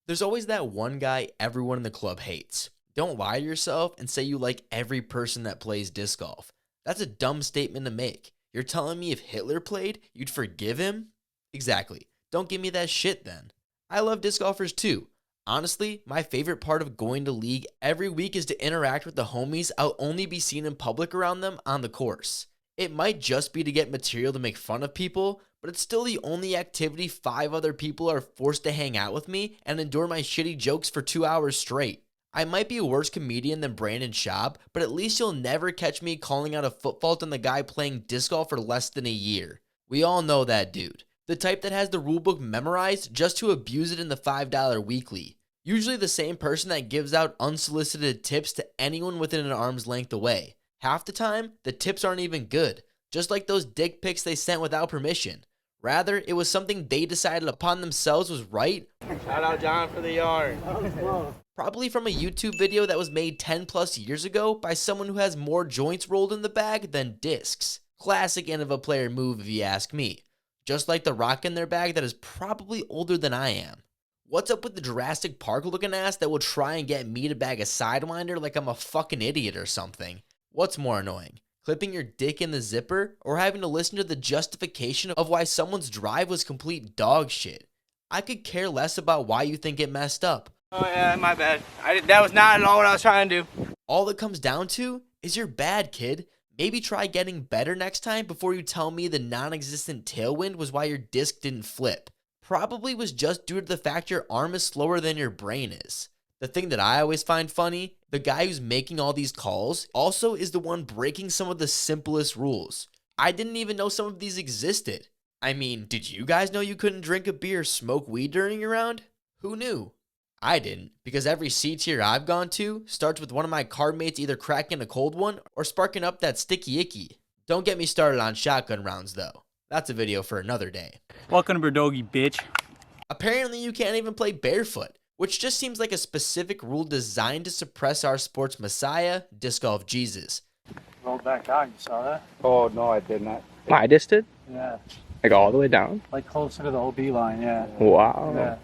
There's always that one guy everyone in the club hates. Don't lie to yourself and say you like every person that plays disc golf. That's a dumb statement to make. You're telling me if Hitler played, you'd forgive him? Exactly. Don't give me that shit then. I love disc golfers too. Honestly, my favorite part of going to league every week is to interact with the homies I'll only be seen in public around them on the course. It might just be to get material to make fun of people, but it's still the only activity 5 other people are forced to hang out with me and endure my shitty jokes for 2 hours straight. I might be a worse comedian than Brandon Schaub, but at least you'll never catch me calling out a foot fault on the guy playing disc golf for less than a year. We all know that dude. The type that has the rulebook memorized just to abuse it in the $5 weekly. Usually the same person that gives out unsolicited tips to anyone within an arm's length away. Half the time, the tips aren't even good, just like those dick pics they sent without permission. Rather, it was something they decided upon themselves was right. Shout out John for the yard. Probably from a YouTube video that was made 10 plus years ago by someone who has more joints rolled in the bag than discs. Classic end of a player move if you ask me. Just like the rock in their bag that is probably older than I am. What's up with the Jurassic Park looking ass that will try and get me to bag a Sidewinder like I'm a fucking idiot or something? What's more annoying? Clipping your dick in the zipper or having to listen to the justification of why someone's drive was complete dog shit? I could care less about why you think it messed up. Oh yeah, my bad. That was not at all what I was trying to do. All it comes down to is you're bad, kid. Maybe try getting better next time before you tell me the non-existent tailwind was why your disc didn't flip. Probably was just due to the fact your arm is slower than your brain is. The thing that I always find funny, the guy who's making all these calls also is the one breaking some of the simplest rules. I didn't even know some of these existed. I mean, did you guys know you couldn't drink a beer or smoke weed during your round? Who knew? I didn't, because every C tier I've gone to starts with one of my card mates either cracking a cold one or sparking up that sticky icky. Don't get me started on shotgun rounds though. That's a video for another day. Welcome to Berdogi, bitch. Apparently you can't even play barefoot, which just seems like a specific rule designed to suppress our sports messiah, disc golf Jesus. Rolled back out, you saw that? Oh, no, I did not. I just did? Yeah, Like all the way down? like closer to the OB line, yeah. Wow. Yeah.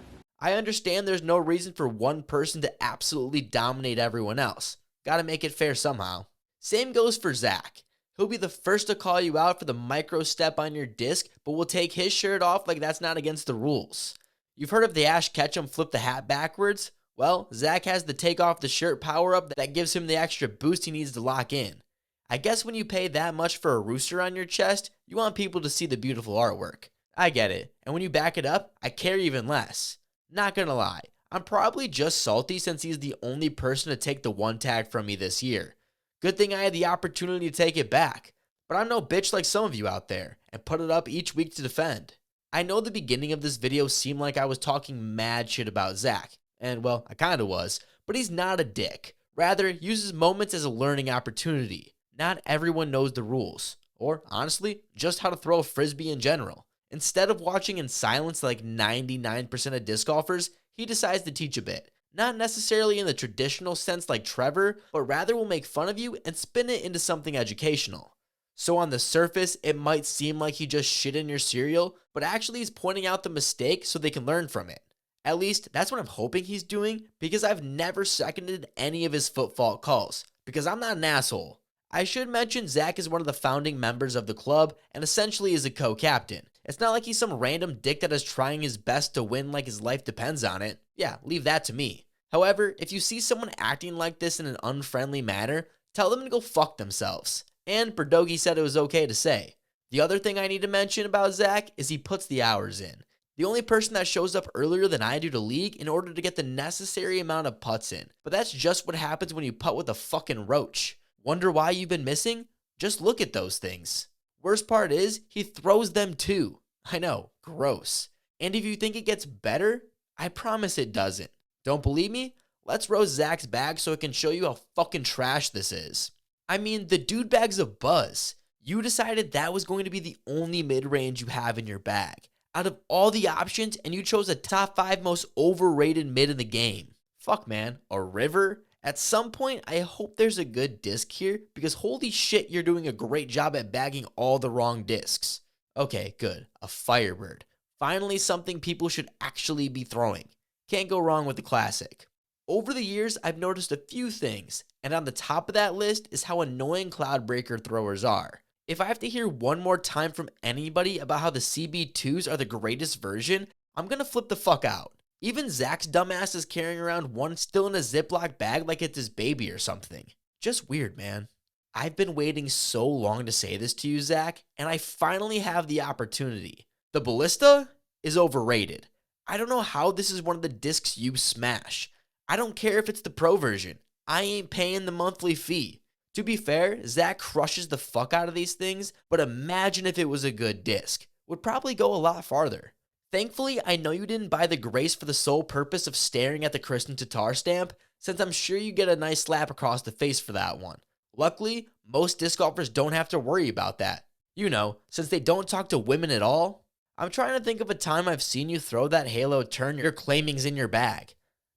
I understand there's no reason for one person to absolutely dominate everyone else. Gotta make it fair somehow. Same goes for Zach. He'll be the first to call you out for the micro step on your disc, but will take his shirt off like that's not against the rules. You've heard of the Ash Ketchum flip the hat backwards? Well, Zach has the take off the shirt power up that gives him the extra boost he needs to lock in. I guess when you pay that much for a rooster on your chest, you want people to see the beautiful artwork. I get it, and when you back it up, I care even less. Not gonna lie, I'm probably just salty since he's the only person to take the one tag from me this year. Good thing I had the opportunity to take it back, but I'm no bitch like some of you out there, and put it up each week to defend. I know the beginning of this video seemed like I was talking mad shit about Zach, and well, I kinda was, but he's not a dick. Rather, uses moments as a learning opportunity. Not everyone knows the rules, or honestly, just how to throw a frisbee in general. Instead of watching in silence like 99% of disc golfers, he decides to teach a bit. Not necessarily in the traditional sense like Trevor, but rather will make fun of you and spin it into something educational. So on the surface, it might seem like he just shit in your cereal, but actually he's pointing out the mistake so they can learn from it. At least, that's what I'm hoping he's doing, because I've never seconded any of his foot fault calls, because I'm not an asshole. I should mention Zach is one of the founding members of the club, and essentially is a co-captain. It's not like he's some random dick that is trying his best to win like his life depends on it. Yeah, leave that to me. However, if you see someone acting like this in an unfriendly manner, tell them to go fuck themselves. And Berdogi said it was okay to say. The other thing I need to mention about Zach is he puts the hours in. The only person that shows up earlier than I do to league in order to get the necessary amount of putts in. But that's just what happens when you putt with a fucking roach. Wonder why you've been missing? Just look at those things. Worst part is, he throws them too. I know, gross. And if you think it gets better, I promise it doesn't. Don't believe me? Let's roast Zach's bag so it can show you how fucking trash this is. I mean, the dude bag's a buzz. You decided that was going to be the only mid-range you have in your bag. Out of all the options, and you chose the top 5 most overrated mid in the game. Fuck man, a river? At some point, I hope there's a good disc here, because holy shit, you're doing a great job at bagging all the wrong discs. Okay, good. A Firebird. Finally something people should actually be throwing. Can't go wrong with the classic. Over the years, I've noticed a few things, and on the top of that list is how annoying Cloudbreaker throwers are. If I have to hear one more time from anybody about how the CB2s are the greatest version, I'm gonna flip the fuck out. Even Zach's dumbass is carrying around one still in a Ziploc bag like it's his baby or something. Just weird, man. I've been waiting so long to say this to you, Zach, and I finally have the opportunity. The Ballista is overrated. I don't know how this is one of the discs you smash. I don't care if it's the pro version. I ain't paying the monthly fee. To be fair, Zach crushes the fuck out of these things, but imagine if it was a good disc. Would probably go a lot farther. Thankfully, I know you didn't buy the Grace for the sole purpose of staring at the Kristen Tatar stamp, since I'm sure you get a nice slap across the face for that one. Luckily, most disc golfers don't have to worry about that. You know, since they don't talk to women at all. I'm trying to think of a time I've seen you throw that Halo turn you're claiming's in your bag.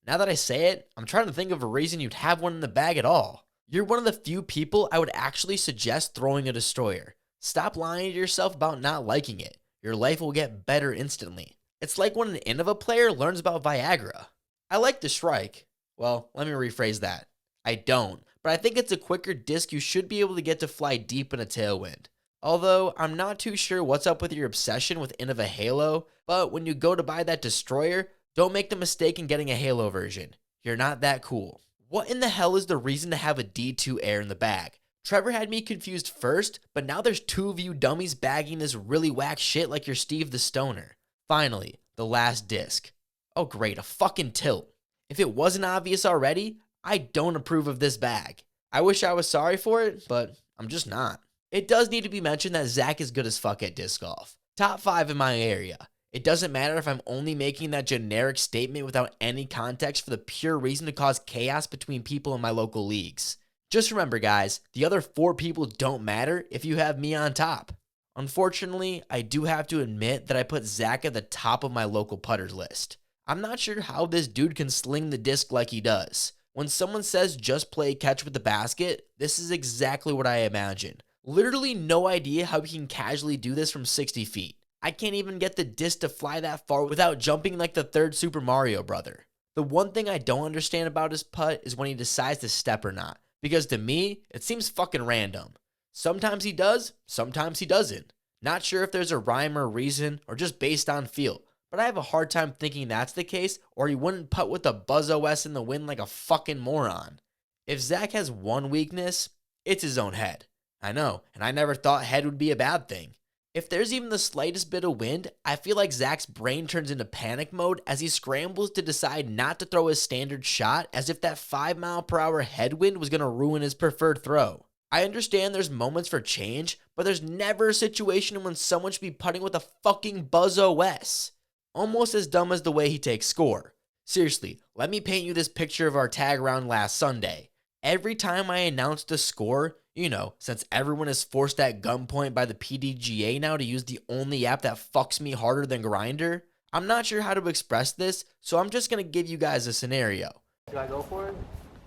Now that I say it, I'm trying to think of a reason you'd have one in the bag at all. You're one of the few people I would actually suggest throwing a destroyer. Stop lying to yourself about not liking it. Your life will get better instantly. It's like when an Innova player learns about Viagra. I like the Shrike. Well, let me rephrase that. I don't, but I think it's a quicker disc you should be able to get to fly deep in a tailwind. Although, I'm not too sure what's up with your obsession with Innova Halo, but when you go to buy that destroyer, don't make the mistake in getting a Halo version. You're not that cool. What in the hell is the reason to have a D2 Air in the bag? Trevor had me confused first, but now there's two of you dummies bagging this really whack shit like you're Steve the Stoner. Finally, the last disc. Oh great, a fucking tilt. If it wasn't obvious already, I don't approve of this bag. I wish I was sorry for it, but I'm just not. It does need to be mentioned that Zach is good as fuck at disc golf. Top 5 in my area. It doesn't matter if I'm only making that generic statement without any context for the pure reason to cause chaos between people in my local leagues. Just remember guys, the other 4 people don't matter if you have me on top. Unfortunately, I do have to admit that I put Zach at the top of my local putters list. I'm not sure how this dude can sling the disc like he does. When someone says just play catch with the basket, this is exactly what I imagine. Literally no idea how he can casually do this from 60 feet. I can't even get the disc to fly that far without jumping like the third Super Mario brother. The one thing I don't understand about his putt is when he decides to step or not, because to me, it seems fucking random. Sometimes he does, sometimes he doesn't. Not sure if there's a rhyme or reason or just based on feel, but I have a hard time thinking that's the case or he wouldn't putt with a Buzz OS in the wind like a fucking moron. If Zach has one weakness, it's his own head. I know, and I never thought head would be a bad thing. If there's even the slightest bit of wind, I feel like Zach's brain turns into panic mode as he scrambles to decide not to throw his standard shot as if that 5-mile-per-hour headwind was going to ruin his preferred throw. I understand there's moments for change, but there's never a situation when someone should be putting with a fucking Buzz OS. Almost as dumb as the way he takes score. Seriously, let me paint you this picture of our tag round last Sunday. Every time I announced a score, you know, since everyone is forced at gunpoint by the PDGA now to use the only app that fucks me harder than Grindr, I'm not sure how to express this, so I'm just gonna give you guys a scenario. Should I go for it?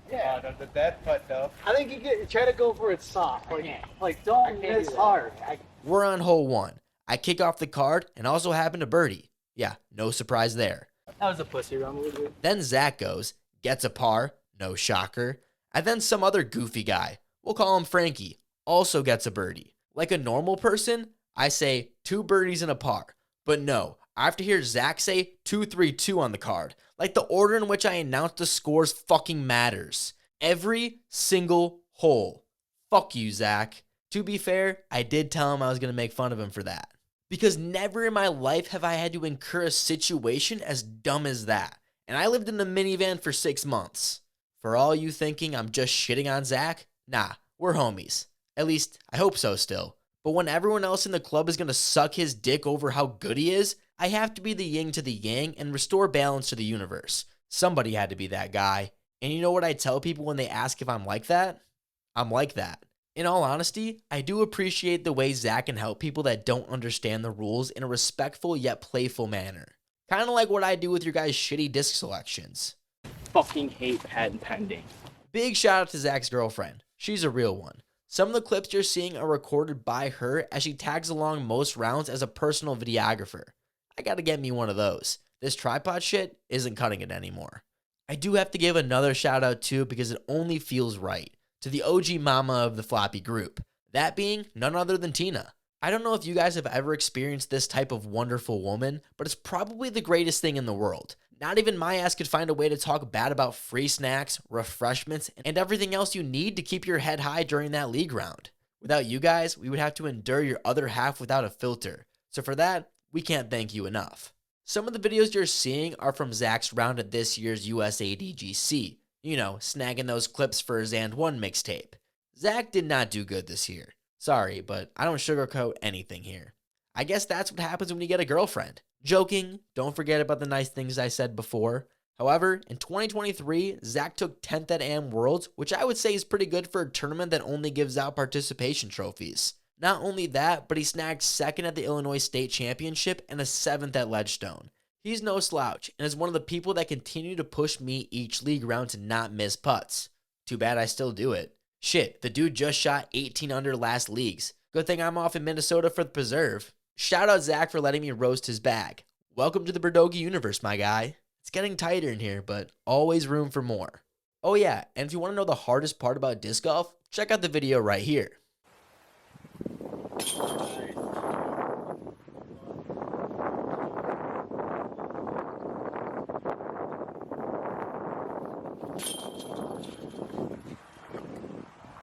Yeah, the dead putt though. I think you try to go for it soft. Like don't miss hard. We're on hole 1. I kick off the card and also happen to birdie. Yeah, no surprise there. That was a pussy run. Then Zach goes, gets a par, no shocker. And then some other goofy guy, we'll call him Frankie, also gets a birdie. Like a normal person, I say 2 birdies and a par. But no, I have to hear Zach say 2-3-2 on the card. Like the order in which I announce the scores fucking matters. Every single hole. Fuck you, Zach. To be fair, I did tell him I was going to make fun of him for that. Because never in my life have I had to incur a situation as dumb as that. And I lived in a minivan for 6 months. For all you thinking I'm just shitting on Zach, nah, we're homies. At least, I hope so still. But when everyone else in the club is going to suck his dick over how good he is, I have to be the yin to the yang and restore balance to the universe. Somebody had to be that guy. And you know what I tell people when they ask if I'm like that? I'm like that. In all honesty, I do appreciate the way Zach can help people that don't understand the rules in a respectful yet playful manner. Kind of like what I do with your guys' shitty disc selections. Fucking hate patent pending. Big shout out to Zach's girlfriend. She's a real one. Some of the clips you're seeing are recorded by her as she tags along most rounds as a personal videographer. I gotta get me one of those. This tripod shit isn't cutting it anymore. I do have to give another shout out too, because it only feels right, to the OG mama of the floppy group. That being none other than Tina. I don't know if you guys have ever experienced this type of wonderful woman, but it's probably the greatest thing in the world. Not even my ass could find a way to talk bad about free snacks, refreshments, and everything else you need to keep your head high during that league round. Without you guys, we would have to endure your other half without a filter. So for that, we can't thank you enough. Some of the videos you're seeing are from Zach's round at this year's USADGC. You know, snagging those clips for his And One mixtape. Zach did not do good this year. Sorry, but I don't sugarcoat anything here. I guess that's what happens when you get a girlfriend. Joking, don't forget about the nice things I said before. However, in 2023, Zach took 10th at AM Worlds, which I would say is pretty good for a tournament that only gives out participation trophies. Not only that, but he snagged 2nd at the Illinois State Championship and a 7th at Ledgestone. He's no slouch, and is one of the people that continue to push me each league round to not miss putts. Too bad I still do it. Shit, the dude just shot 18 under last leagues. Good thing I'm off in Minnesota for the preserve. Shout out Zach for letting me roast his bag. Welcome to the Berdogi universe, my guy. It's getting tighter in here, but always room for more. Oh yeah, and if you want to know the hardest part about disc golf, check out the video right here.